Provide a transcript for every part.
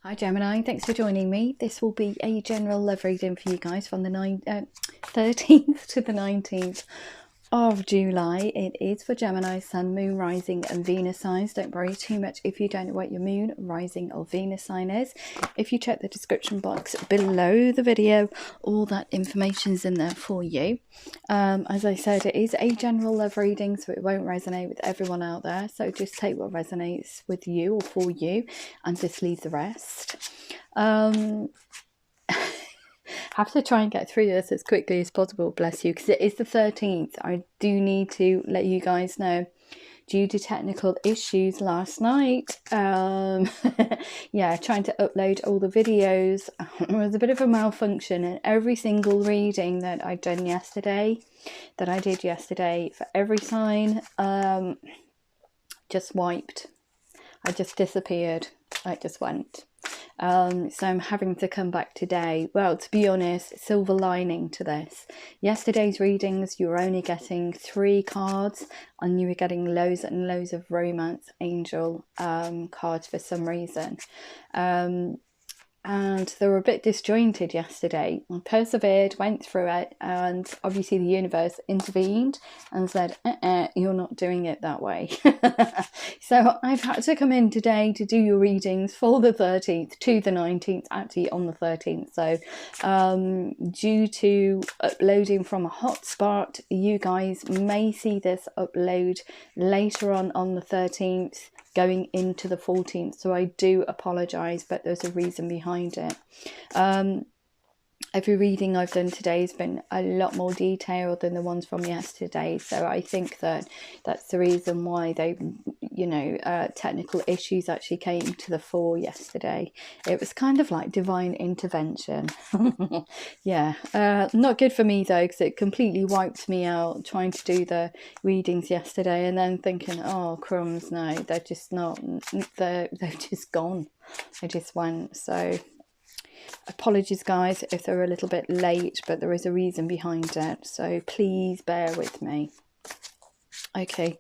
Hi Gemini, thanks for joining me. This will be a general love reading for you guys from the 13th to the 19th of July. It is for Gemini, Sun, Moon, Rising and Venus signs. Don't worry too much if you don't know what your Moon, Rising or Venus sign is. If you check the description box below the video, all that information is in there for you. As I said, it is a general love reading, so it won't resonate with everyone out there. So just take what resonates with you or for you and just leave the rest. Have to try and get through this as quickly as possible, bless you, because it is the 13th. I do need to let you guys know, due to technical issues last night, yeah, trying to upload all the videos, there was a bit of a malfunction, and every single reading that I did yesterday for every sign, just wiped. I just disappeared. I just went. So I'm having to come back today. Well, to be honest, silver lining to this. Yesterday's readings, you were only getting 3 cards and you were getting loads and loads of romance angel cards for some reason. And they were a bit disjointed yesterday. I persevered, went through it, and obviously the universe intervened and said, you're not doing it that way. So I've had to come in today to do your readings for the 13th to the 19th, actually on the 13th. So due to uploading from a hotspot, you guys may see this upload later on the 13th, going into the 14th, so I do apologize, but there's a reason behind it. Every reading I've done today has been a lot more detailed than the ones from yesterday, so I think that that's the reason why they, technical issues actually came to the fore yesterday. It was kind of like divine intervention. Yeah, not good for me though, because it completely wiped me out trying to do the readings yesterday and then thinking, oh crumbs, no, they're just not, they're just gone. They just went. So apologies guys if they're a little bit late, but there is a reason behind it, so please bear with me. Okay,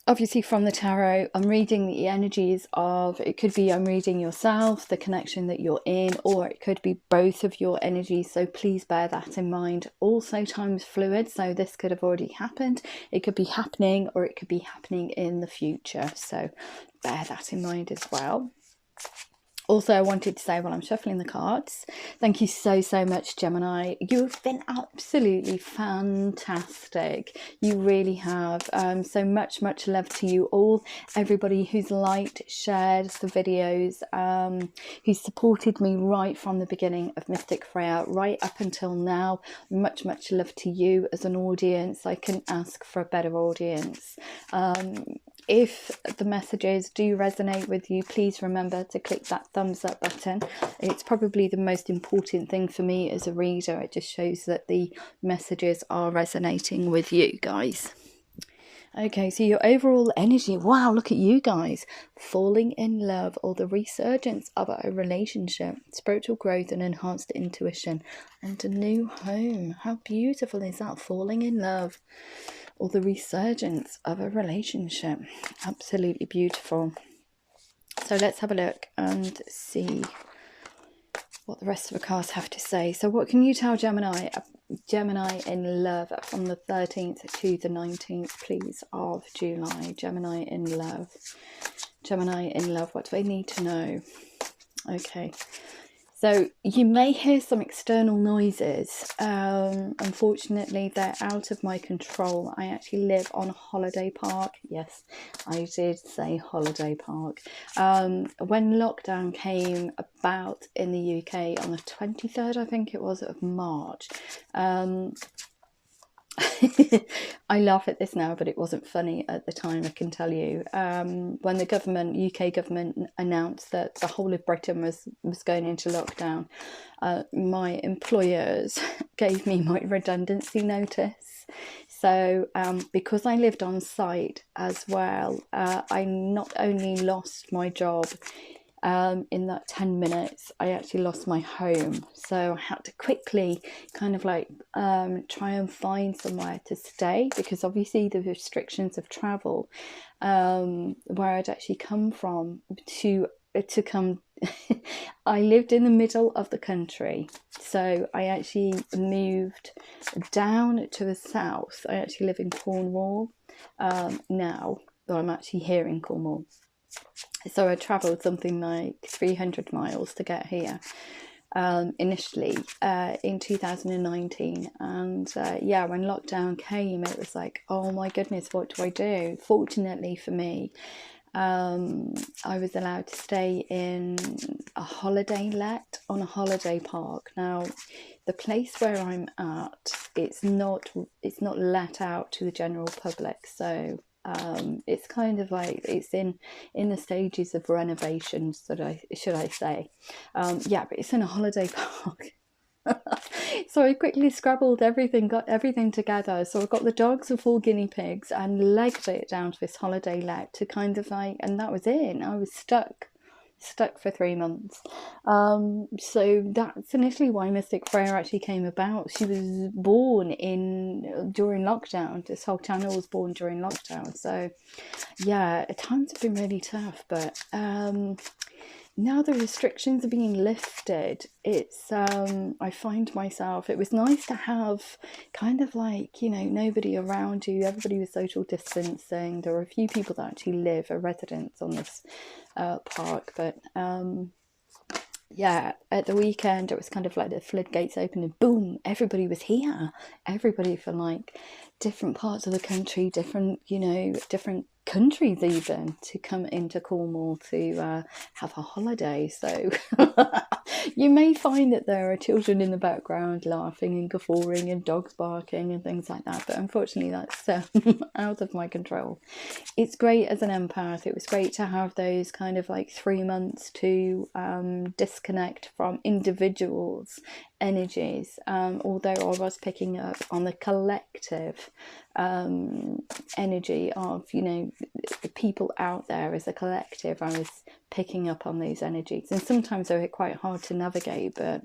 obviously from the tarot, I'm reading the energies of, it could be I'm reading yourself, the connection that you're in, or it could be both of your energies, so please bear that in mind. Also time's fluid, so this could have already happened, it could be happening, or it could be happening in the future, so bear that in mind as well. Also, I wanted to say while I'm shuffling the cards, thank you so much, Gemini. You've been absolutely fantastic. You really have. So much love to you all. Everybody who's liked, shared the videos, who's supported me right from the beginning of Mystic Freya, right up until now. Much love to you as an audience. I couldn't ask for a better audience. If the messages do resonate with you, please remember to click that thumbs up button. It's probably the most important thing for me as a reader. It just shows that the messages are resonating with you guys. Okay, so your overall energy, wow, look at you guys. Falling in love, or the resurgence of a relationship, spiritual growth and enhanced intuition, and a new home. How beautiful is that? Falling in love, or the resurgence of a relationship. Absolutely beautiful. So let's have a look and see what the rest of the cards have to say. So what can you tell Gemini in love from the 13th to the 19th, please, of July? Gemini in love. Gemini in love, what do I need to know? Okay. So you may hear some external noises. Unfortunately, they're out of my control. I actually live on a holiday park. Yes, I did say holiday park. When lockdown came about in the UK on the 23rd, I think it was, of March, I laugh at this now, but it wasn't funny at the time, I can tell you. When the UK government announced that the whole of Britain was going into lockdown, my employers gave me my redundancy notice. So because I lived on site as well, I not only lost my job, in that 10 minutes I actually lost my home, so I had to quickly kind of like try and find somewhere to stay, because obviously the restrictions of travel where I'd actually come from to come I lived in the middle of the country, so I actually moved down to the south. I actually live in Cornwall now, but I'm actually here in Cornwall. So I travelled something like 300 miles to get here initially in 2019. And yeah, when lockdown came, it was like, oh my goodness, what do I do? Fortunately for me, I was allowed to stay in a holiday let on a holiday park. Now, the place where I'm at, it's not let out to the general public, so it's kind of like it's in the stages of renovations, should I say. Yeah, but it's in a holiday park. So I quickly scrabbled everything, got everything together. So I got the dogs and 4 guinea pigs and legged it down to this holiday let to kind of like, and that was it. I was stuck for 3 months. So that's initially why Mystic Freya actually came about. She was born during lockdown. This whole channel was born during lockdown. So yeah, times have been really tough, but now the restrictions are being lifted, it's I find myself, it was nice to have kind of like, you know, nobody around you, everybody was social distancing. There were a few people that actually are residents on this park, but yeah, at the weekend it was kind of like the floodgates opened and boom, everybody was here. Everybody from like different parts of the country, different countries even, to come into Cornwall to have a holiday. So you may find that there are children in the background laughing and guffawing and dogs barking and things like that, but unfortunately that's out of my control. It's great as an empath. It was great to have those kind of like 3 months to disconnect from individuals' energies, although I was picking up on the collective energy of, you know, the people out there as a collective. I was picking up on those energies, and sometimes they're quite hard to navigate, but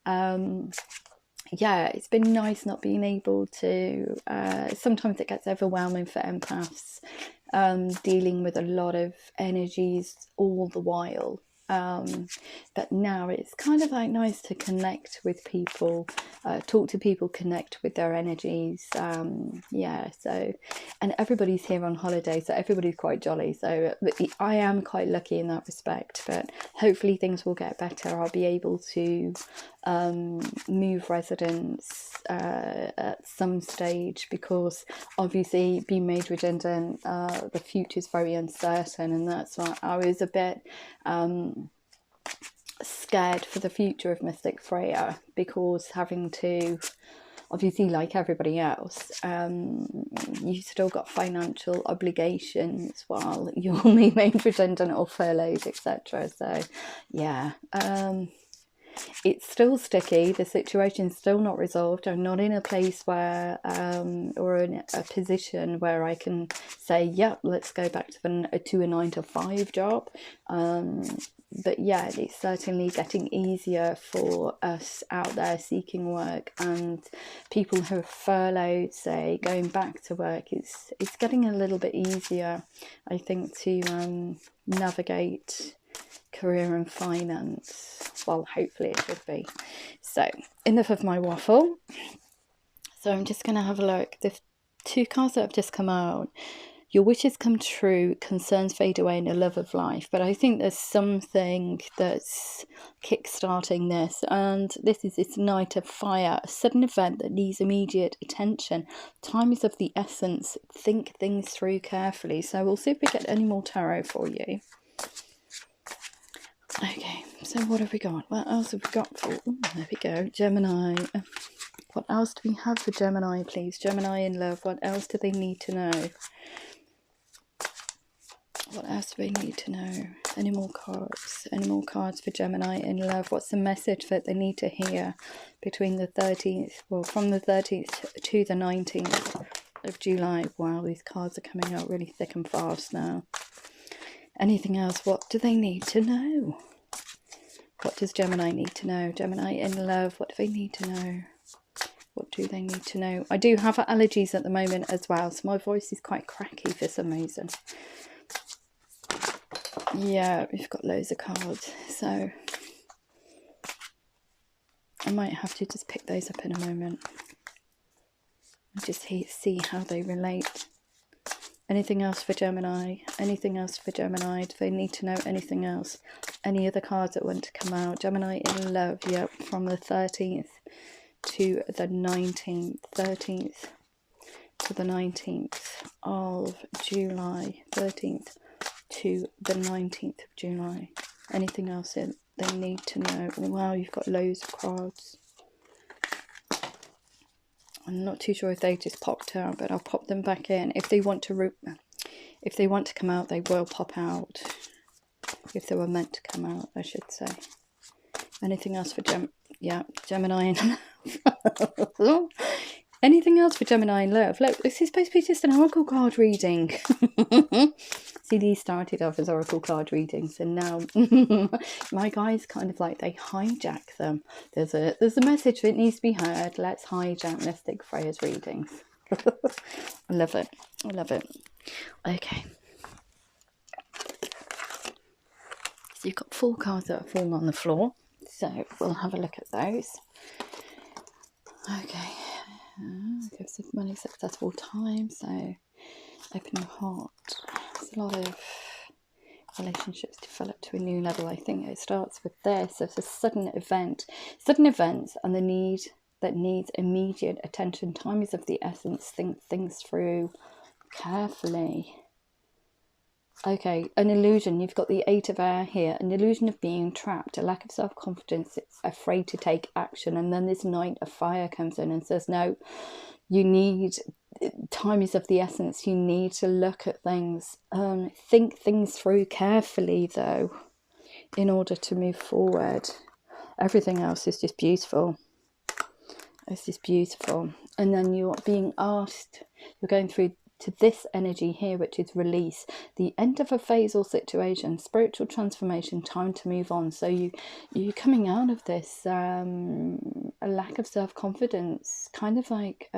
yeah, it's been nice not being able to sometimes it gets overwhelming for empaths, dealing with a lot of energies all the while. But now it's kind of like nice to connect with people, talk to people, connect with their energies. Yeah, so, and everybody's here on holiday, so everybody's quite jolly. So I am quite lucky in that respect, but hopefully things will get better. I'll be able to move residents at some stage, because obviously being made redundant, the future is very uncertain, and that's why I was a bit scared for the future of Mystic Freya, because having to, obviously like everybody else, you still got financial obligations while you're made redundant or furloughed, etc. So yeah, it's still sticky. The situation's still not resolved. I'm not in a place where or in a position where I can say, yep, let's go back to a 9-to-5 job. But yeah, it's certainly getting easier for us out there seeking work, and people who are furloughed, say, going back to work. It's getting a little bit easier, I think, to navigate career and finance. Well, hopefully it should be. So enough of my waffle. So I'm just going to have a look. The 2 cards that have just come out: your wishes come true, concerns fade away, and a love of life. But I think there's something that's kick-starting this, and this is this Knight of Fire, a sudden event that needs immediate attention. Time is of the essence. Think things through carefully. So we'll see if we get any more tarot for you. Okay, so what have we got? What else have we got for... Ooh, there we go, Gemini. What else do we have for Gemini, please? Gemini in love, what else do they need to know? What else do they need to know? Any more cards? Any more cards for Gemini in love? What's the message that they need to hear between the 13th, well, from the 13th to the 19th of July? Wow, these cards are coming out really thick and fast now. Anything else? What do they need to know? What does Gemini need to know? Gemini in love, what do they need to know? What do they need to know? I do have allergies at the moment as well, so my voice is quite cracky for some reason. Yeah, we've got loads of cards, so I might have to just pick those up in a moment and just see how they relate. Anything else for Gemini? Anything else for Gemini? Do they need to know anything else? Any other cards that want to come out? Gemini in love, yep, from the 13th to the 19th. 13th to the 19th of July. 13th to the 19th of July. Anything else that they need to know? Wow, you've got loads of cards. I'm not too sure if they just popped out, but I'll pop them back in. If they want to come out, they will pop out. If they were meant to come out, I should say. Anything else for Gemini in love? Anything else for Gemini in love? Look, this is supposed to be just an oracle card reading. See, these started off as oracle card readings, and now my guys kind of like, they hijack them. There's a message that needs to be heard. Let's hijack Mystic Freya's readings. I love it. I love it. Okay. So you've got 4 cards that have fallen on the floor. So we'll have a look at those. Okay. Gives of money, successful time. So open your heart. There's a lot of relationships develop to a new level. I think it starts with this. There's a sudden events and the need that needs immediate attention. Time is of the essence. Think things through carefully. Okay, an illusion. You've got the 8 of air here. An illusion of being trapped, a lack of self-confidence, it's afraid to take action. And then this Knight of Fire comes in and says, no, you need, time is of the essence. You need to look at things, think things through carefully, though, in order to move forward. Everything else is just beautiful. It's just beautiful. And then you're being asked, you're going through to this energy here, which is release, the end of a phase or situation, spiritual transformation, time to move on. So you're coming out of this a lack of self-confidence, kind of like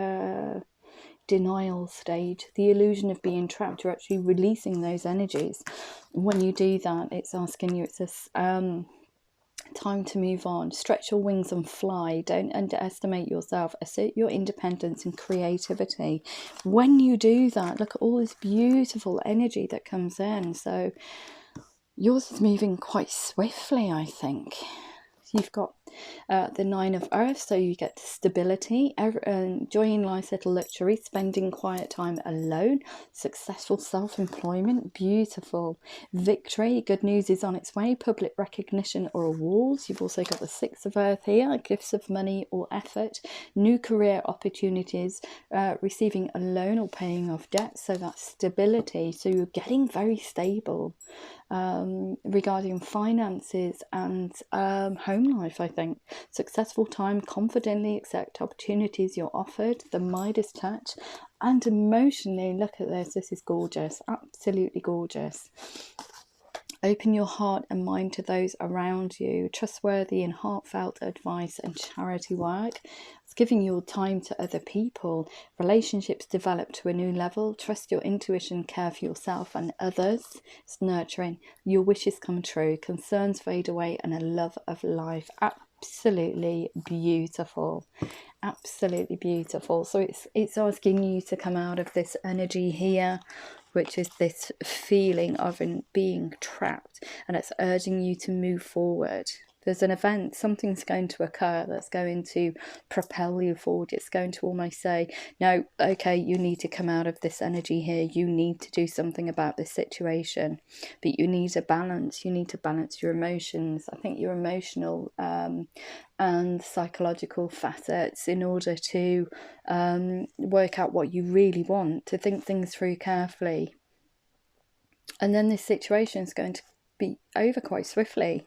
denial stage, the illusion of being trapped. You're actually releasing those energies. When you do that, it's asking you, it's this time to move on. Stretch your wings and fly. Don't underestimate yourself. Assert your independence and creativity. When you do that, look at all this beautiful energy that comes in. So yours is moving quite swiftly, I think. You've got the 9 of Earth, so you get stability, enjoying life's little luxury, spending quiet time alone, successful self-employment, beautiful victory, good news is on its way, public recognition or awards. You've also got the 6 of Earth here, gifts of money or effort, new career opportunities, receiving a loan or paying off debt, so that's stability. So you're getting very stable. Regarding finances and home life, I think. Successful time, confidently accept opportunities you're offered, the Midas touch, and emotionally, look at this, this is gorgeous, absolutely gorgeous. Open your heart and mind to those around you, trustworthy and heartfelt advice and charity work. It's giving your time to other people. Relationships develop to a new level. Trust your intuition, care for yourself and others. It's nurturing. Your wishes come true. Concerns fade away and a love of life. Absolutely beautiful. Absolutely beautiful. So it's asking you to come out of this energy here, which is this feeling of being trapped, and it's urging you to move forward. There's an event, something's going to occur that's going to propel you forward. It's going to almost say, no, okay, you need to come out of this energy here. You need to do something about this situation. But you need a balance. You need to balance your emotions. I think your emotional and psychological facets in order to work out what you really want, to think things through carefully. And then this situation is going to be over quite swiftly.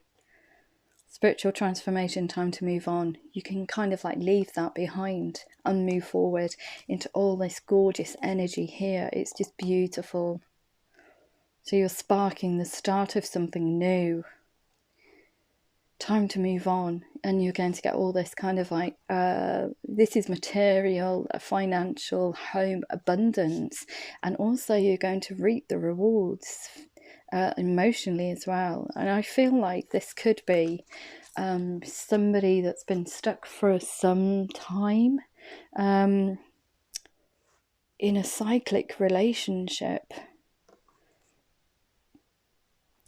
Spiritual transformation, time to move on. You can kind of like leave that behind and move forward into all this gorgeous energy here. It's just beautiful. So you're sparking the start of something new. Time to move on, and you're going to get all this kind of like this is material, financial, home abundance, and also you're going to reap the rewards. emotionally as well. And I feel like this could be somebody that's been stuck for some time in a cyclic relationship.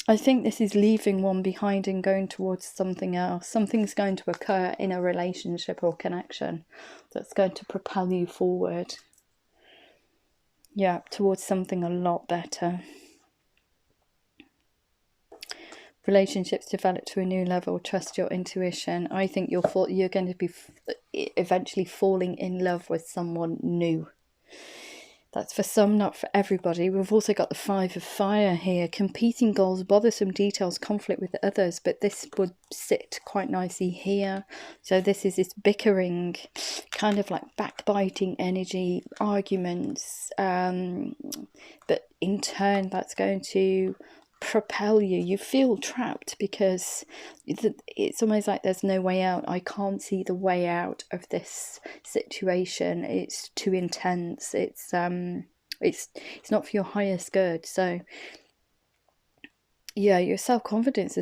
I think this is leaving one behind and going towards something else. Something's going to occur in a relationship or connection that's going to propel you forward. Yeah, towards something a lot better. Relationships develop to a new level. Trust your intuition. I think you're going to be eventually falling in love with someone new. That's for some, not for everybody. We've also got the 5 of Fire here. Competing goals, bothersome details, conflict with others. But this would sit quite nicely here. So this is this bickering, kind of like backbiting energy, arguments. But in turn, that's going to propel you. You feel trapped because it's almost like there's no way out. I can't see the way out of this situation. It's too intense. It's not for your highest good. So yeah, your self-confidence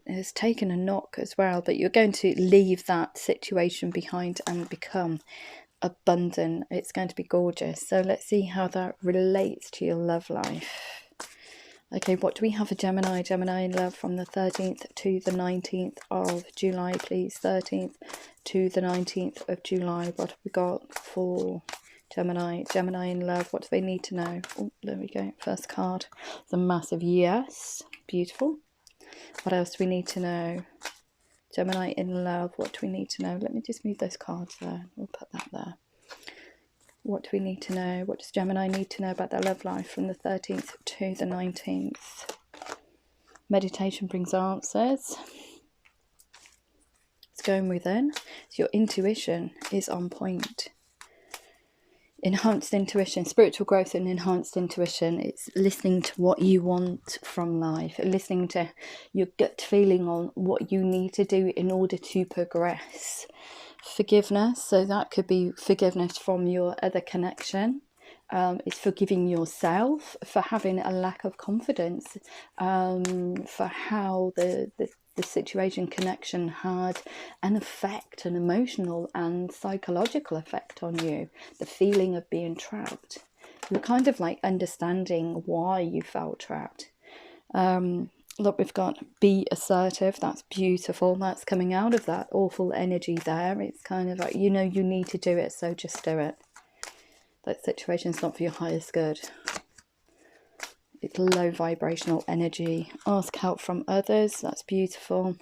has taken a knock as well, but you're going to leave that situation behind and become abundant. It's going to be gorgeous. So let's see how that relates to your love life. Okay, what do we have for Gemini? Gemini in love from the 13th to the 19th of July, please. 13th to the 19th of July. What have we got for Gemini? Gemini in love, what do they need to know? Oh, there we go. First card. It's a massive yes. Beautiful. What else do we need to know? Gemini in love, what do we need to know? Let me just move those cards there. We'll put that there. What do we need to know? What does Gemini need to know about their love life from the 13th to the 19th? Meditation brings answers. It's going within. So your intuition is on point. Enhanced intuition, spiritual growth and enhanced intuition. It's listening to what you want from life, listening to your gut feeling on what you need to do in order to progress. Forgiveness, so that could be forgiveness from your other connection. It's forgiving yourself for having a lack of confidence, for how the situation connection had an effect, an emotional and psychological effect on you, the feeling of being trapped. You're kind of like understanding why you felt trapped. Look, we've got be assertive. That's beautiful. That's coming out of that awful energy there. It's kind of like, you know, you need to do it, so just do it. That situation's not for your highest good. It's low vibrational energy. Ask help from others. That's beautiful.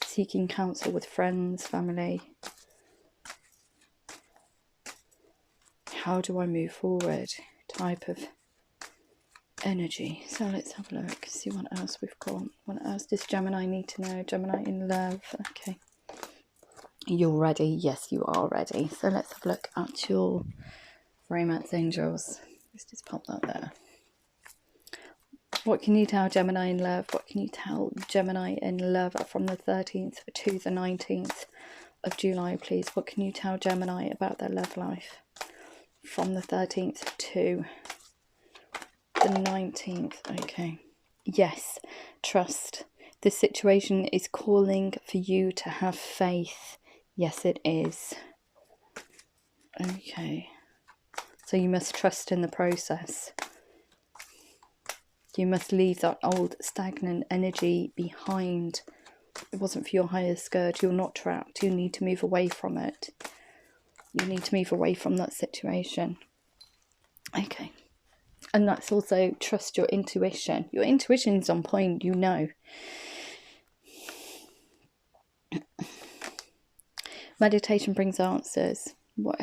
Seeking counsel with friends, family. How do I move forward? Type of energy. So let's have a look, see what else we've got. What else does Gemini need to know? Gemini in love. Okay, you're ready. Yes, you are ready. So let's have a look at your romance angels. Let's just pop that there. What can you tell Gemini in love? What can you tell Gemini in love from the 13th to the 19th of July, please? What can you tell Gemini about their love life from the 13th to the 19th? Okay. Yes, trust. This situation is calling for you to have faith. Yes, it is. Okay. So you must trust in the process. You must leave that old stagnant energy behind. It wasn't for your highest good. You're not trapped. You need to move away from it. You need to move away from that situation. Okay. And that's also trust your intuition. Your intuition is on point, you know. Meditation brings answers.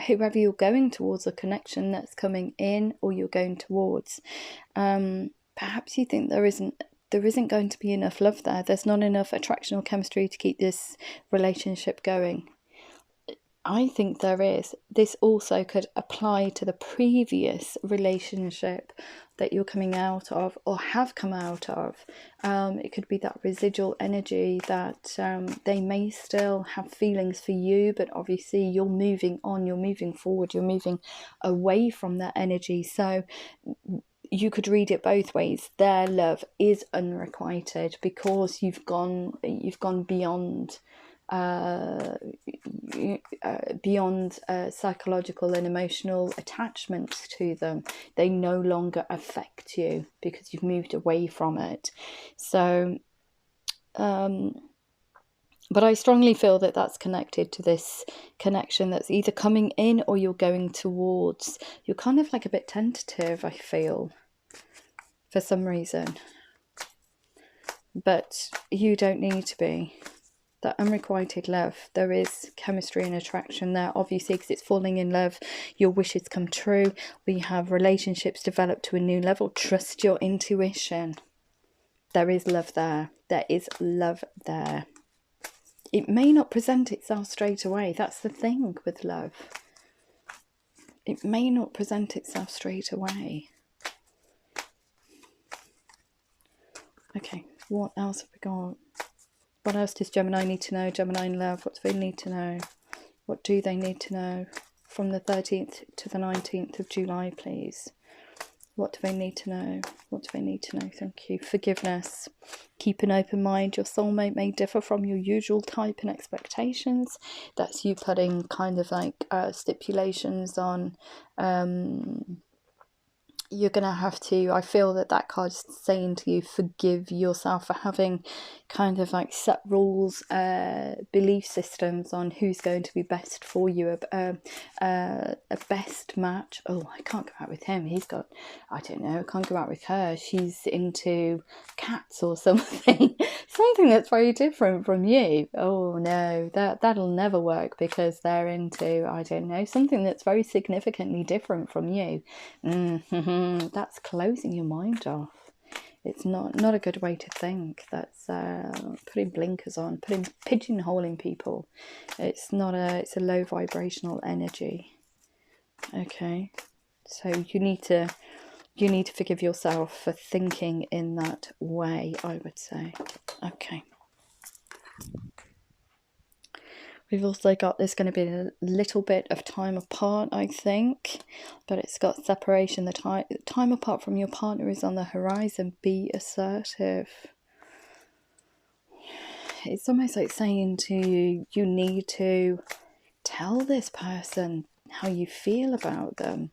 Whoever you're going towards, a connection that's coming in or you're going towards. Perhaps you think there isn't going to be enough love there. There's not enough attraction or chemistry to keep this relationship going. I think there is. This also could apply to the previous relationship that you're coming out of or have come out of. It could be that residual energy that they may still have feelings for you, but obviously you're moving on, you're moving forward, you're moving away from that energy. So you could read it both ways. Their love is unrequited because you've gone beyond psychological and emotional attachments to them. They no longer affect you because you've moved away from it. So but I strongly feel that that's connected to this connection that's either coming in or you're going towards. You're kind of like a bit tentative, I feel, for some reason. But you don't need to be. That unrequited love, there is chemistry and attraction there, obviously, because it's falling in love. Your wishes come true. We have relationships develop to a new level. Trust your intuition. There is love there. There is love there. It may not present itself straight away. That's the thing with love. It may not present itself straight away. Okay, what else have we got? What else does Gemini need to know? Gemini in love, what do they need to know? What do they need to know? From the 13th to the 19th of July, please. What do they need to know? What do they need to know? Thank you. Forgiveness. Keep an open mind. Your soulmate may differ from your usual type and expectations. That's you putting kind of like stipulations on. You're going to have to, I feel that card is saying to you, forgive yourself for having kind of like set rules, belief systems on who's going to be best for you, a best match. Oh, I can't go out with him. He's got, I don't know, I can't go out with her. She's into cats or something. Something that's very different from you. Oh no, that'll never work because they're into, I don't know, something that's very significantly different from you. That's closing your mind off. It's not a good way to think. That's putting blinkers on, pigeonholing people. It's a low vibrational energy. Okay, so you need to forgive yourself for thinking in that way, I would say. Okay. We've also got, there's going to be a little bit of time apart, I think, but it's got separation. The time apart from your partner is on the horizon. Be assertive. It's almost like saying to you, you need to tell this person how you feel about them.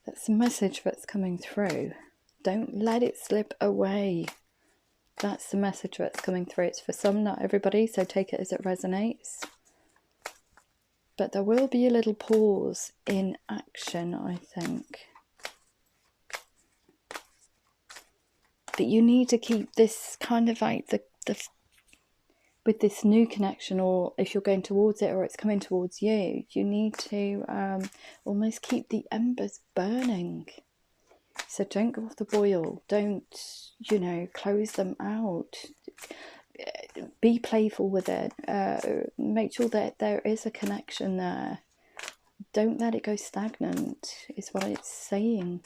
That's the message that's coming through. Don't let it slip away. That's the message that's coming through. It's for some, not everybody, so take it as it resonates. But there will be a little pause in action, I think. But you need to keep this kind of like the with this new connection, or if you're going towards it or it's coming towards you, you need to almost keep the embers burning. So don't go off the boil. Don't, close them out. Be playful with it. Make sure that there is a connection there. Don't let it go stagnant, is what it's saying.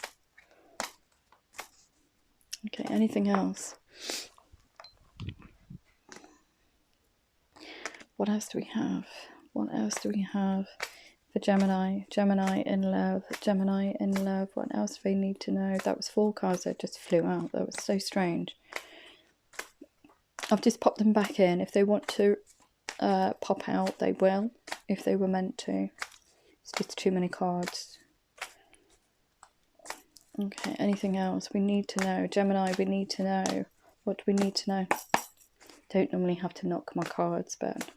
Okay, anything else? What else do we have? What else do we have for Gemini? Gemini in love. Gemini in love. What else do they need to know? That was 4 cards that just flew out. That was so strange. I've just popped them back in. If they want to pop out, they will. If they were meant to. It's just too many cards. Okay, anything else we need to know? Gemini, we need to know. What do we need to know? Don't normally have to knock my cards, but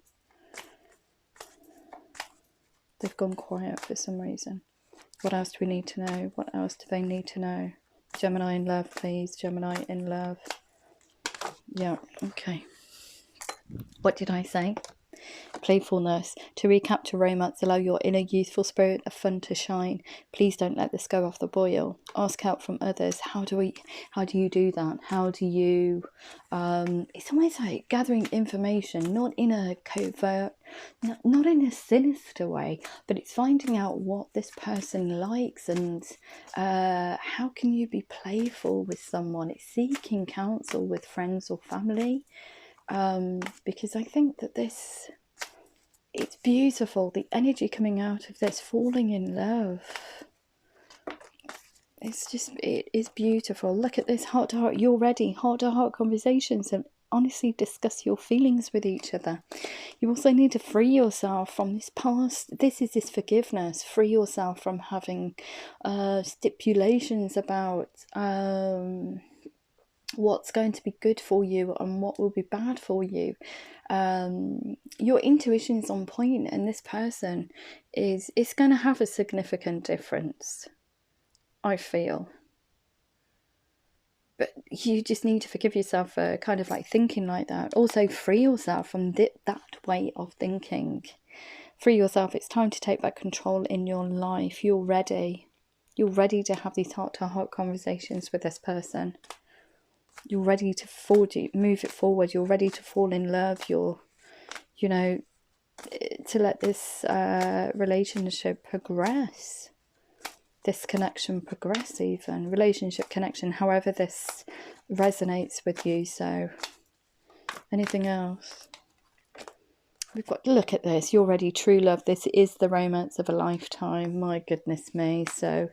they've gone quiet for some reason. What else do we need to know? What else do they need to know? Gemini in love, please. Gemini in love. Yeah, okay. What did I say? Playfulness. To recapture romance, allow your inner youthful spirit of fun to shine. Please don't let this go off the boil. Ask help from others. How do you do that? How do you it's almost like gathering information, not in a covert, not in a sinister way, but it's finding out what this person likes, and how can you be playful with someone. It's seeking counsel with friends or family, because I think that it's beautiful, the energy coming out of this, falling in love. It's just, it is beautiful. Look at this, heart to heart. You're ready. Heart to heart conversations, and honestly discuss your feelings with each other. You also need to free yourself from this past. This is this forgiveness. Free yourself from having stipulations about what's going to be good for you and what will be bad for you. Your intuition is on point, and this person it's going to have a significant difference, I feel. But you just need to forgive yourself for kind of like thinking like that. Also, free yourself from that way of thinking. Free yourself. It's time to take back control in your life. You're ready. You're ready to have these heart-to-heart conversations with this person. You're ready to move it forward. You're ready to fall in love. You're, to let this relationship progress. This connection progress, even relationship connection, however this resonates with you. So anything else? We've got, look at this, you're ready, true love. This is the romance of a lifetime. My goodness me. So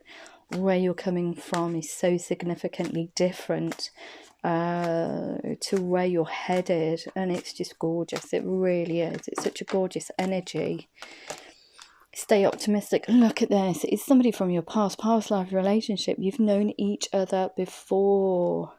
where you're coming from is so significantly different to where you're headed, and it's just gorgeous. It really is. It's such a gorgeous energy. Stay optimistic. Look at this. It's somebody from your past life relationship. You've known each other before.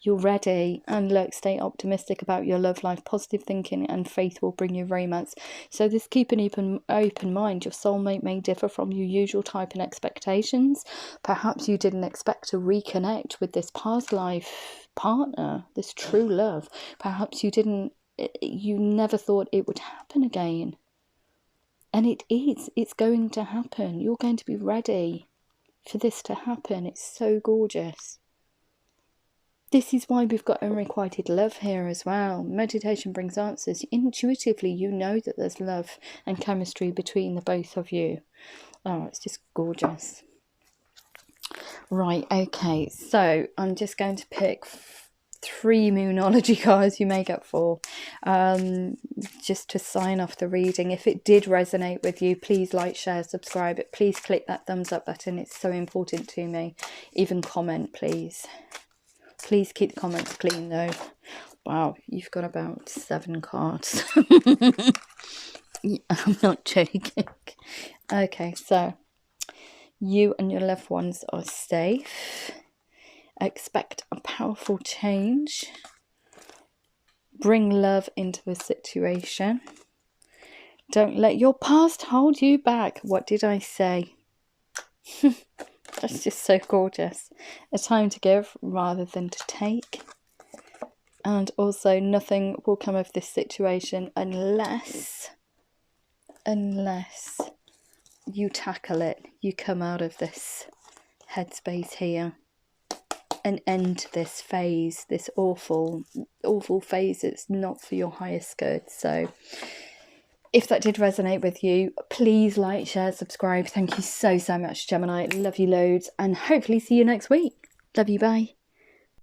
You're ready. And look, stay optimistic about your love life. Positive thinking and faith will bring you romance. So this, keep an open mind. Your soulmate may differ from your usual type and expectations. Perhaps you didn't expect to reconnect with this past life partner, this true love. Perhaps you never thought it would happen again. And it's going to happen. You're going to be ready for this to happen. It's so gorgeous. This is why we've got unrequited love here as well. Meditation brings answers. Intuitively, you know that there's love and chemistry between the both of you. Oh, it's just gorgeous. Right, okay. So I'm just going to pick 3 Moonology cards. You may get 4, just to sign off the reading. If it did resonate with you, please like, share, subscribe. Please click that thumbs up button. It's so important to me. Even comment, please. Please keep the comments clean though. Wow, you've got about 7 cards. I'm not joking. Okay, so you and your loved ones are safe. Expect a powerful change. Bring love into a situation. Don't let your past hold you back. What did I say? That's just so gorgeous. A time to give rather than to take. And also, nothing will come of this situation unless you tackle it. You come out of this headspace here and end this phase, this awful phase. It's not for your highest good. So if that did resonate with you, please like, share, subscribe. Thank you so much, Gemini. Love you loads, and hopefully see you next week. Love you, bye.